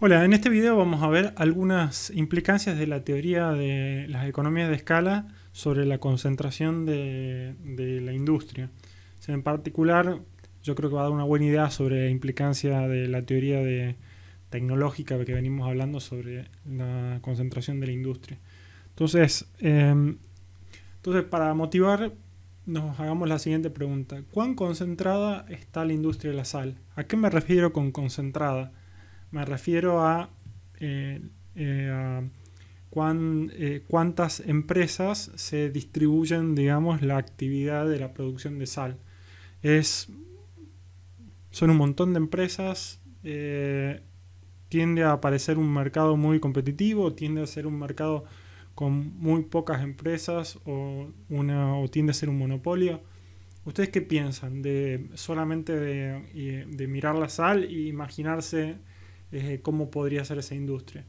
Hola, en este video vamos a ver algunas implicancias de la teoría de las economías de escala sobre la concentración de la industria. O sea, en particular, yo creo que va a dar una buena idea sobre la implicancia de la teoría tecnológica que venimos hablando sobre la concentración de la industria. Entonces, para motivar, nos hagamos la siguiente pregunta. ¿Cuán concentrada está la industria de la sal? ¿A qué me refiero con concentrada? Me refiero eh, a cuántas empresas se distribuyen, digamos, la actividad de la producción de sal. Es, son un montón de empresas, tiende a parecer un mercado muy competitivo, tiende a ser un mercado con muy pocas empresas o tiende a ser un monopolio. ¿Ustedes qué piensan de solamente de mirar la sal e imaginarse cómo podría ser esa industria?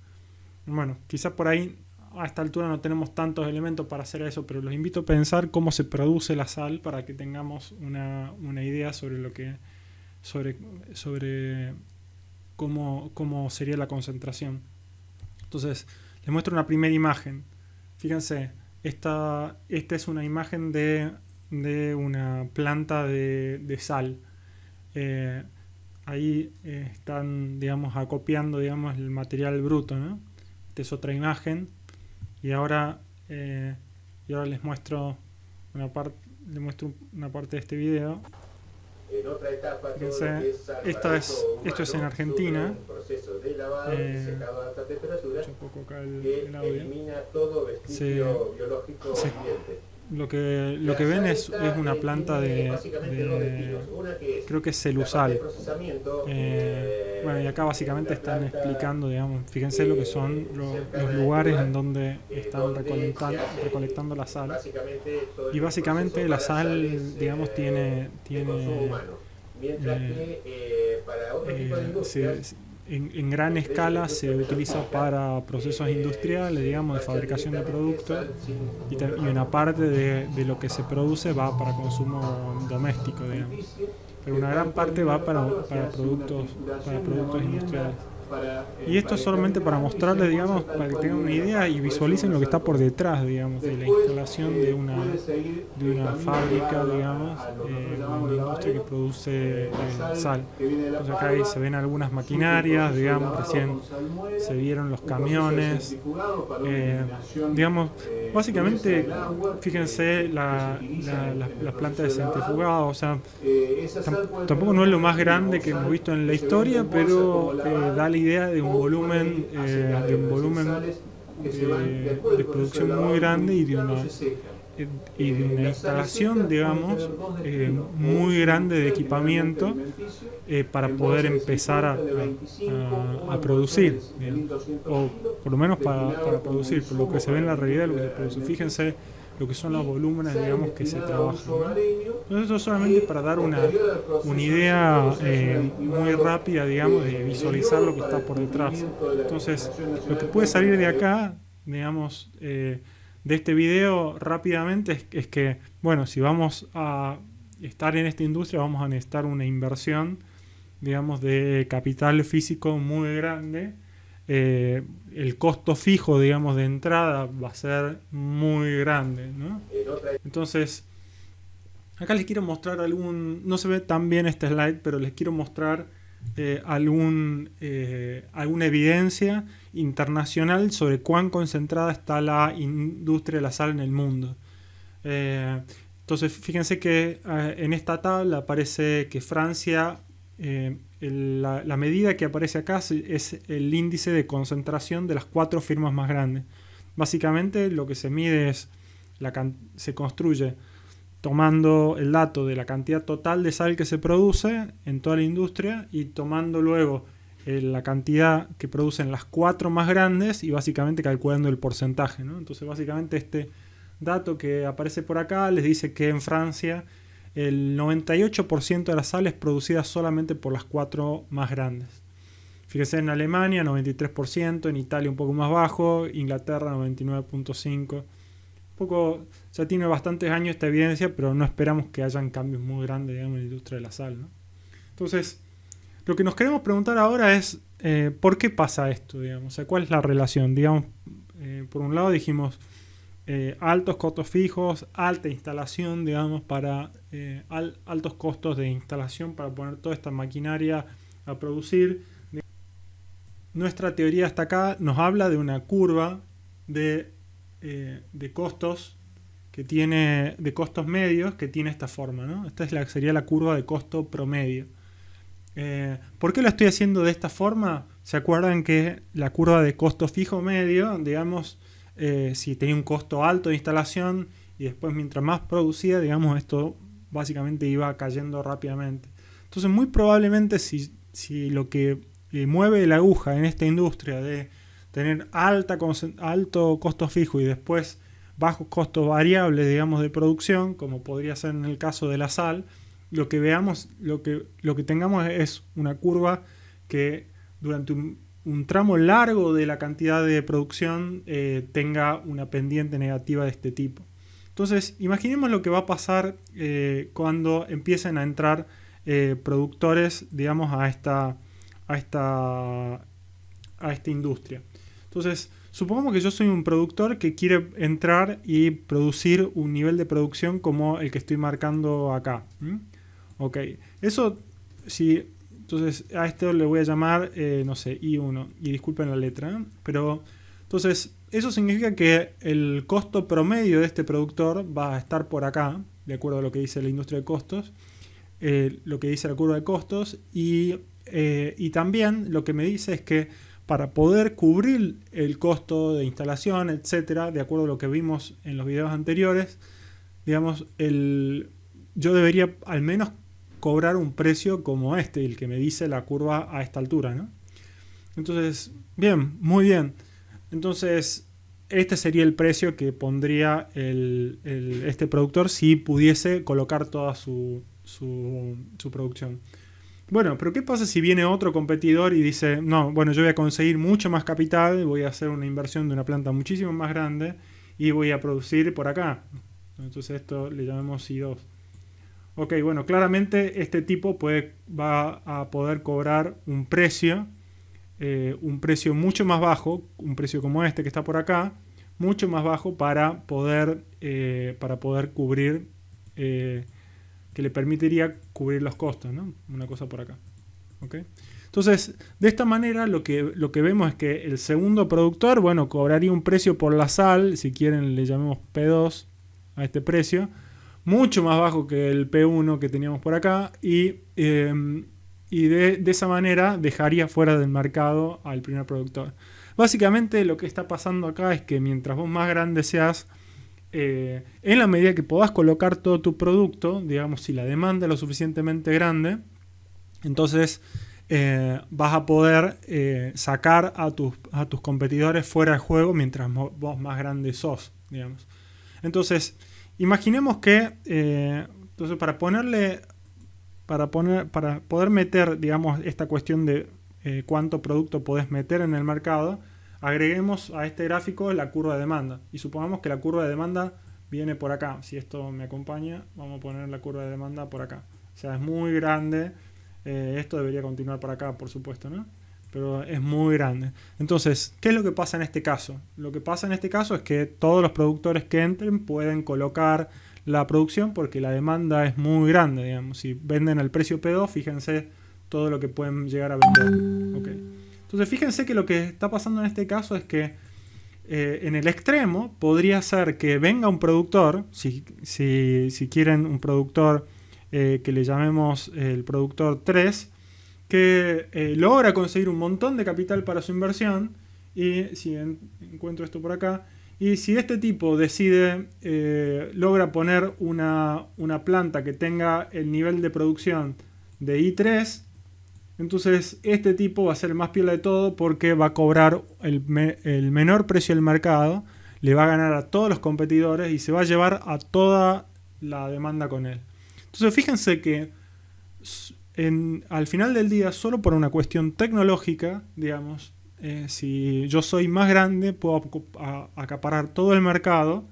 Bueno, quizás por ahí a esta altura no tenemos tantos elementos para hacer eso, pero los invito a pensar cómo se produce la sal para que tengamos una idea sobre sobre, sobre cómo sería la concentración. Entonces, les muestro una primera imagen. Fíjense, esta es una imagen de una planta de sal. Eh, Ahí están, digamos, acopiando, digamos, el material bruto, ¿no? Esta es otra imagen. Y ahora, eh, les muestro una parte de este video. En otra etapa, Fíjense, esto es en Argentina. un proceso de lavado y secado a alta temperatura Un poco acá que el audio. elimina todo vestigio biológico Se, ambiente. lo que ven es una planta Básicamente dos estilos. Una que es creo que es la parte de celusal. procesamiento. Bueno, y acá básicamente están explicando, digamos, fíjense lo que son cercana los a lugares Ecuador, en donde están donde se hace recolectando la sal. básicamente todo Y el básicamente proceso la para sal, sales digamos, de consumo humano. Mientras eh, que para otro tipo de industrias, en gran entre ellas la escala se industria utiliza metalúrgica, para procesos industriales, se digamos, de comercial fabricación de directamente productos, sal sin y, ningún y una preparado. parte de lo que se produce va para consumo doméstico, digamos. Pero Que una gran tanto parte nivel va palo se para hace una para trituración, una productos molienda industriales. Y esto para el solamente para carbohidrato y se mostrarles, digamos, embolsa tal para que cual tengan una viene la idea y sal. Por eso visualicen una lo que sal está por común. detrás, digamos, de la Después instalación puede seguir de el una camino que va fábrica, digamos, a lo que nosotros llamamos una el industria que lavadero, produce la sal sal. que viene de la Entonces acá ahí palma, se ven algunas sufre un maquinarias, proceso de digamos, lavado recién con salmuera, se vieron los un proceso de camiones. centrifugado para una eliminación Digamos, gruesa básicamente, del agua fíjense que se utiliza en el las plantas proceso de de lavado. centrifugado, o sea, Esa sal puede tener tampoco no dos es lo más características, grande o que hemos sal visto en la que se vende historia, en bolsa como pero da lavada, la idea o puede ir a de un secadero, es decir, volumen sales que se van después del de proceso de producción muy lavado y grande purificado, se secan. y de una Las sales secas instalación, pueden digamos, tener dos destinos, o muy uso grande de industrial, generalmente equipamiento alimenticio, para en poder bolsas de empezar 50, de 25 o a en bolsones producir, de digamos, 1200 o kilos, por lo menos destinado para como producir, pero lo que insumo se ve para en la la realidad es lo que se industria produce. alimenticia. Fíjense lo que son los Y volúmenes, 6 digamos, que se destinada a trabajan, uso ¿no? hogareño, Entonces eso solamente que para dar posterior al una proceso de idea secado se hace un muy aditivado rápida, digamos, de de visualizar lo yodo que para está el por detrás. cumplimiento de la Entonces, legislación lo nacional que de puede plantas salir de nucleares. acá, digamos, de este video rápidamente es que, bueno, si vamos a estar en esta industria, vamos a necesitar una inversión, digamos, de capital físico muy grande. El costo fijo, digamos, de entrada va a ser muy grande, ¿no? Entonces, acá les quiero mostrar no se ve tan bien este slide, pero les quiero mostrar alguna evidencia internacional sobre cuán concentrada está la industria de la sal en el mundo. Eh, entonces, fíjense que en esta tabla aparece que Francia, la medida que aparece acá es el índice de concentración de las 4 firmas más grandes. Básicamente lo que se mide es, se construye tomando el dato de la cantidad total de sal que se produce en toda la industria y tomando luego la cantidad que producen las 4 más grandes y básicamente calculando el porcentaje, ¿no? Entonces básicamente este dato que aparece por acá les dice que en Francia el 98% de la sal es producida solamente por las 4 más grandes. Fíjense en Alemania 93%, en Italia un poco más bajo, Inglaterra 99.5%. Poco, ya tiene bastantes años esta evidencia, pero no esperamos que hayan cambios muy grandes, digamos, en la industria de la sal, ¿no? Entonces, Lo que nos queremos preguntar ahora es ¿por qué pasa esto? Digamos? O sea, ¿cuál es la relación? Digamos, por un lado dijimos altos costos fijos, alta instalación, digamos, para altos costos de instalación para poner toda esta maquinaria a producir. Nuestra teoría hasta acá nos habla de una curva de costos que tiene, de costos medios, que tiene esta forma, ¿no? Esta es sería la curva de costo promedio. ¿Por qué lo estoy haciendo de esta forma? ¿Se acuerdan que la curva de costo fijo medio, digamos, si tenía un costo alto de instalación y después mientras más producía, digamos, esto básicamente iba cayendo rápidamente? Entonces muy probablemente si lo que mueve la aguja en esta industria de tener alto costo fijo y después bajos costos variables, digamos, de producción, como podría ser en el caso de la sal, lo que veamos, lo que tengamos es una curva que durante un tramo largo de la cantidad de producción tenga una pendiente negativa de este tipo. Entonces, imaginemos lo que va a pasar cuando empiecen a entrar productores, digamos, a esta industria. Entonces, supongamos que yo soy un productor que quiere entrar y producir un nivel de producción como el que estoy marcando acá. Ok, eso sí. Entonces a esto le voy a llamar, no sé, I1, y disculpen la letra, pero entonces eso significa que el costo promedio de este productor va a estar por acá, de acuerdo a lo que dice la industria de costos, lo que dice la curva de costos, y también lo que me dice es que para poder cubrir el costo de instalación, etcétera, de acuerdo a lo que vimos en los videos anteriores, digamos, yo debería al menos cobrar un precio como este, el que me dice la curva a esta altura, ¿no? Entonces, bien, muy bien. Entonces, este sería el precio que pondría este productor si pudiese colocar toda su producción. Bueno, pero ¿qué pasa si viene otro competidor y dice, no, bueno, yo voy a conseguir mucho más capital, voy a hacer una inversión de una planta muchísimo más grande y voy a producir por acá? Entonces esto le llamamos I2. Ok, bueno, claramente este tipo va a poder cobrar un precio mucho más bajo, un precio como este que está por acá, mucho más bajo para poder cubrir, que le permitiría cubrir los costos, ¿no? Una cosa por acá. ¿Okay? Entonces, de esta manera lo que vemos es que el segundo productor, bueno, cobraría un precio por la sal, si quieren le llamemos P2 a este precio, mucho más bajo que el P1 que teníamos por acá y de esa manera dejaría fuera del mercado al primer productor. Básicamente lo que está pasando acá es que mientras vos más grande seas, en la medida que podás colocar todo tu producto, digamos, si la demanda es lo suficientemente grande, entonces vas a poder sacar a tus competidores fuera de juego mientras vos más grande sos, digamos. Entonces, imaginemos que entonces para poder meter, digamos, esta cuestión de cuánto producto podés meter en el mercado, agreguemos a este gráfico la curva de demanda y supongamos que la curva de demanda viene por acá. Si esto me acompaña, vamos a poner la curva de demanda por acá. O sea, es muy grande. Esto debería continuar por acá, por supuesto, ¿no? Pero es muy grande. Entonces, ¿qué es lo que pasa en este caso? Lo que pasa en este caso es que todos los productores que entren pueden colocar la producción porque la demanda es muy grande, digamos. Si venden al precio P2, fíjense todo lo que pueden llegar a vender. Okay. Entonces, fíjense que lo que está pasando en este caso es que en el extremo podría ser que venga un productor, si quieren un productor que le llamemos el productor 3, que logra conseguir un montón de capital para su inversión, y si encuentro esto por acá, y si este tipo decide, logra poner una planta que tenga el nivel de producción de I3, entonces este tipo va a ser el más piola de todo porque va a cobrar el menor precio del mercado, le va a ganar a todos los competidores y se va a llevar a toda la demanda con él. Entonces fíjense que al final del día, solo por una cuestión tecnológica, digamos, si yo soy más grande, puedo acaparar todo el mercado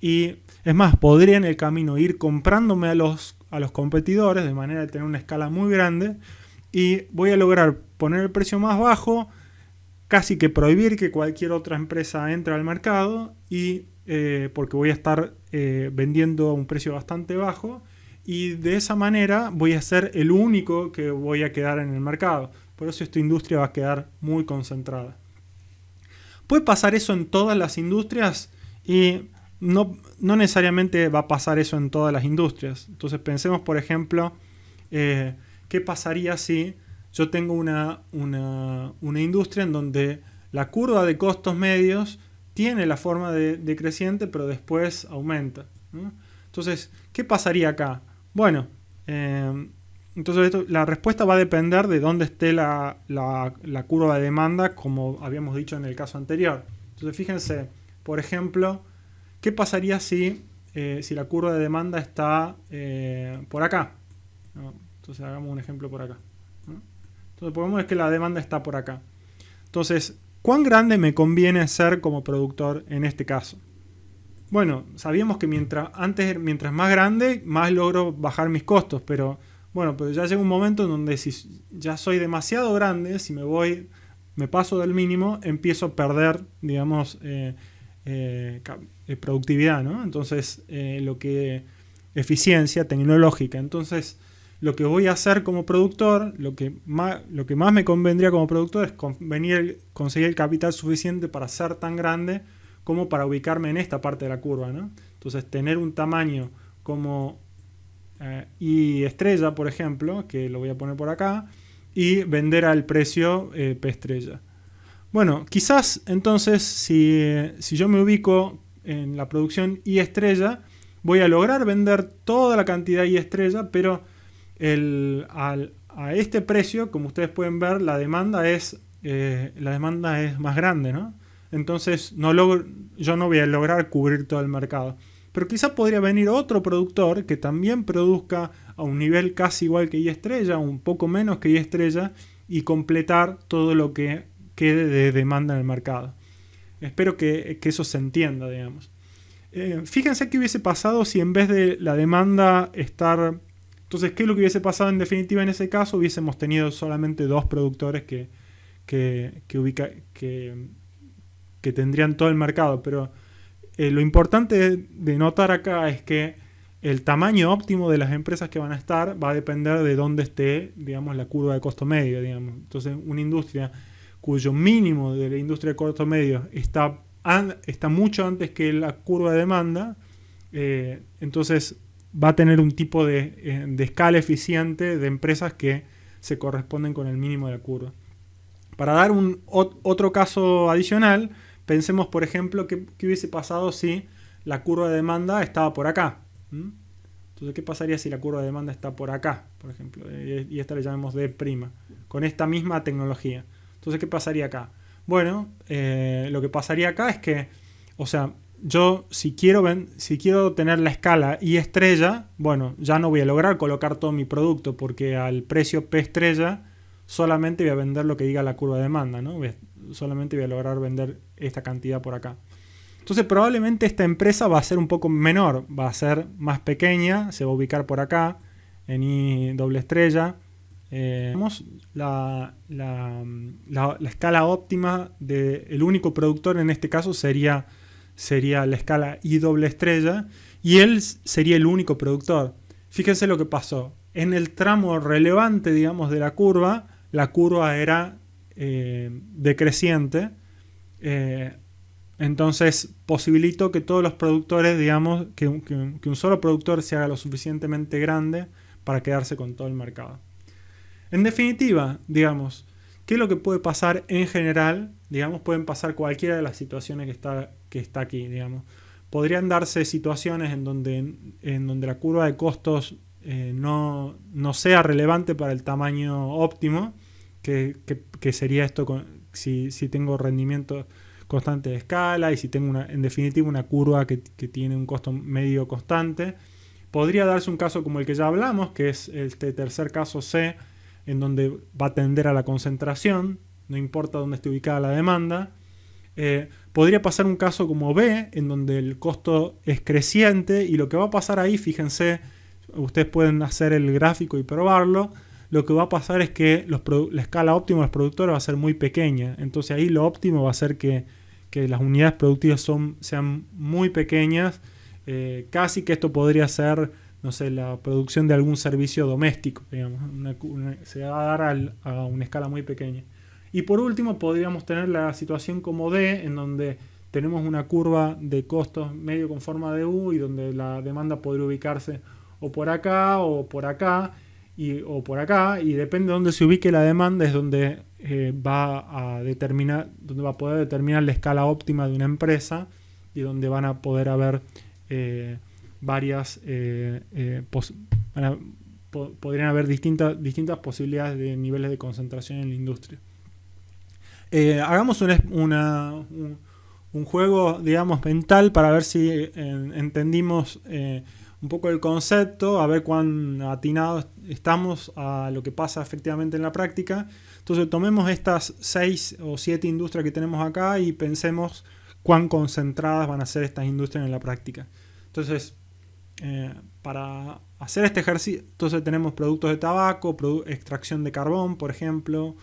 y, es más, podría en el camino ir comprándome a los competidores de manera de tener una escala muy grande y voy a lograr poner el precio más bajo, casi que prohibir que cualquier otra empresa entre al mercado, y porque voy a estar vendiendo a un precio bastante bajo, y de esa manera voy a ser el único que voy a quedar en el mercado. Por eso esta industria va a quedar muy concentrada. Puede pasar eso en todas las industrias y no necesariamente va a pasar eso en todas las industrias. Entonces pensemos, por ejemplo, qué pasaría si yo tengo una industria en donde la curva de costos medios tiene la forma de creciente, pero después aumenta, ¿no? Entonces, ¿qué pasaría acá? Bueno, entonces la respuesta va a depender de dónde esté la curva de demanda, como habíamos dicho en el caso anterior. Entonces, fíjense, por ejemplo, ¿qué pasaría si la curva de demanda está por acá? ¿No? Entonces, hagamos un ejemplo por acá, ¿no? Entonces, podemos ver que la demanda está por acá. Entonces, ¿cuán grande me conviene ser como productor en este caso? Bueno, sabíamos que mientras más grande, más logro bajar mis costos, pero ya llega un momento en donde si ya soy demasiado grande, si me paso del mínimo, empiezo a perder, digamos, productividad, ¿no? Entonces, eficiencia tecnológica. Entonces, lo que voy a hacer como productor, lo que más me convendría como productor es conseguir el capital suficiente para ser tan grande como para ubicarme en esta parte de la curva, ¿no? Entonces, tener un tamaño como I estrella, por ejemplo, que lo voy a poner por acá, y vender al precio P estrella. Bueno, quizás entonces, si yo me ubico en la producción I estrella, voy a lograr vender toda la cantidad I estrella, pero a este precio, como ustedes pueden ver, la demanda es más grande, ¿no? Entonces yo no voy a lograr cubrir todo el mercado. Pero quizás podría venir otro productor que también produzca a un nivel casi igual que I estrella, un poco menos que I estrella, y completar todo lo que quede de demanda en el mercado. Espero que eso se entienda, digamos. Fíjense qué hubiese pasado si en vez de la demanda estar... Entonces, ¿qué es lo que hubiese pasado en definitiva en ese caso? Hubiésemos tenido solamente dos productores que tendrían todo el mercado, pero lo importante de notar acá es que el tamaño óptimo de las empresas que van a estar va a depender de dónde esté, digamos, la curva de costo medio, digamos. Entonces, una industria cuyo mínimo de la industria de costo medio está mucho antes que la curva de demanda, entonces va a tener un tipo de escala eficiente de empresas que se corresponden con el mínimo de la curva. Para dar otro caso adicional, pensemos, por ejemplo, qué hubiese pasado si la curva de demanda estaba por acá. Entonces, ¿qué pasaría si la curva de demanda está por acá, por ejemplo? Y esta le llamamos D', con esta misma tecnología. Entonces, ¿qué pasaría acá? Bueno, lo que pasaría acá es que, o sea, yo si quiero tener la escala I estrella, bueno, ya no voy a lograr colocar todo mi producto porque al precio P estrella solamente voy a vender lo que diga la curva de demanda, ¿no? Solamente voy a lograr vender esta cantidad por acá. Entonces probablemente esta empresa va a ser un poco menor, va a ser más pequeña, se va a ubicar por acá, en I doble estrella. La escala óptima del único productor en este caso sería la escala I doble estrella, y él sería el único productor. Fíjense lo que pasó. En el tramo relevante, digamos, de la curva era decreciente. Entonces posibilitó que todos los productores, digamos, que un solo productor se haga lo suficientemente grande para quedarse con todo el mercado. En definitiva, digamos, ¿qué es lo que puede pasar en general? Digamos, pueden pasar cualquiera de las situaciones que está aquí, digamos. Podrían darse situaciones en donde la curva de costos no sea relevante para el tamaño óptimo, que sería esto si tengo rendimiento constante de escala y si tengo en definitiva una curva que tiene un costo medio constante. Podría darse un caso como el que ya hablamos, que es este tercer caso C, en donde va a tender a la concentración, no importa dónde esté ubicada la demanda. Podría pasar un caso como B, en donde el costo es creciente, y lo que va a pasar ahí, fíjense, ustedes pueden hacer el gráfico y probarlo. lo que va a pasar es que la escala óptima de los productores va a ser muy pequeña. Entonces ahí lo óptimo va a ser que las unidades productivas sean muy pequeñas. Casi que esto podría ser, no sé, la producción de algún servicio doméstico, digamos. Se va a dar a una escala muy pequeña. Y por último podríamos tener la situación como D, en donde tenemos una curva de costos medio con forma de U y donde la demanda podría ubicarse o por acá o por acá o por acá, y depende de dónde se ubique la demanda es donde va a poder determinar la escala óptima de una empresa y donde van a poder haber podrían haber distintas posibilidades de niveles de concentración en la industria. Hagamos un juego, digamos, mental para ver si entendimos un poco el concepto, a ver cuán atinados estamos a lo que pasa efectivamente en la práctica. Entonces tomemos estas 6 o 7 industrias que tenemos acá y pensemos cuán concentradas van a ser estas industrias en la práctica. Entonces, para hacer este ejercicio, entonces tenemos productos de tabaco, extracción de carbón, por ejemplo,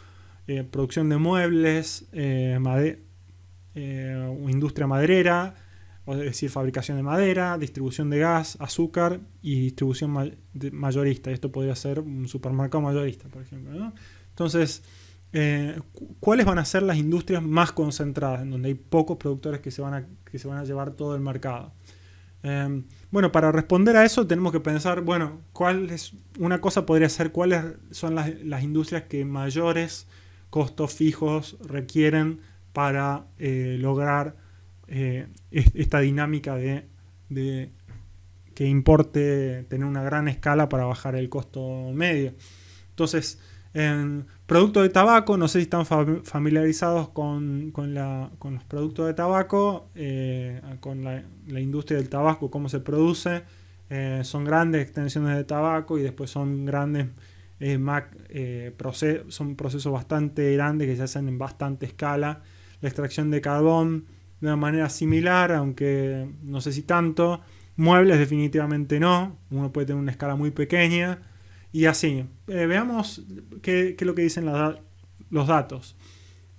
producción de muebles, industria maderera, es decir, fabricación de madera, distribución de gas, azúcar y distribución mayorista. Esto podría ser un supermercado mayorista, por ejemplo, ¿no? Entonces, ¿cuáles van a ser las industrias más concentradas, en donde hay pocos productores que se van a llevar todo el mercado? Bueno, para responder a eso tenemos que pensar, bueno, una cosa podría ser cuáles son las industrias que mayores costos fijos requieren para lograr esta dinámica de que importe tener una gran escala para bajar el costo medio. Entonces, en productos de tabaco, no sé si están familiarizados con los productos de tabaco, con la industria del tabaco, cómo se produce. Son grandes extensiones de tabaco y después son grandes son procesos bastante grandes que se hacen en bastante escala. La extracción de carbón de una manera similar, aunque no sé si tanto. Muebles definitivamente no, uno puede tener una escala muy pequeña y así. Veamos qué es lo que dicen los datos.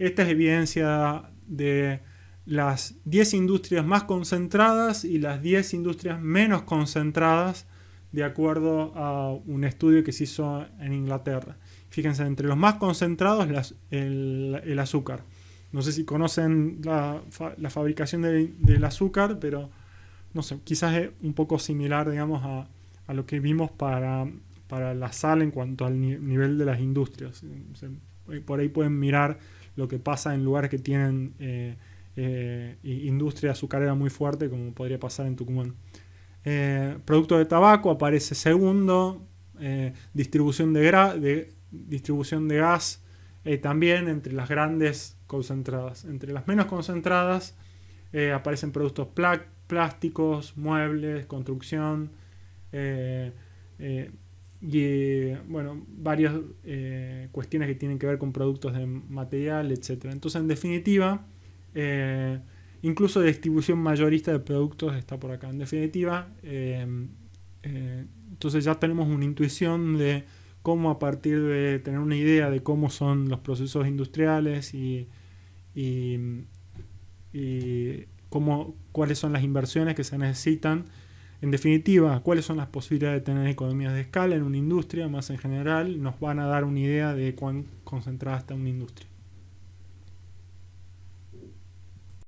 Esta es evidencia de las 10 industrias más concentradas y las 10 industrias menos concentradas de acuerdo a un estudio que se hizo en Inglaterra. Fíjense, entre los más concentrados el azúcar. No sé si conocen la fabricación del azúcar, pero no sé, quizás es un poco similar, digamos, a lo que vimos para la sal en cuanto al nivel de las industrias. Por ahí pueden mirar lo que pasa en lugares que tienen industria azucarera muy fuerte, como podría pasar en Tucumán. Producto de tabaco aparece segundo. Distribución de gas también entre las grandes concentradas. Entre las menos concentradas aparecen productos plásticos, muebles, construcción y bueno, varias cuestiones que tienen que ver con productos de material, etc. Entonces, en definitiva, incluso distribución mayorista de productos está por acá. En definitiva, entonces ya tenemos una intuición de cómo, a partir de tener una idea de cómo son los procesos industriales y cuáles son las inversiones que se necesitan. En definitiva, cuáles son las posibilidades de tener economías de escala en una industria, más en general, nos van a dar una idea de cuán concentrada está una industria.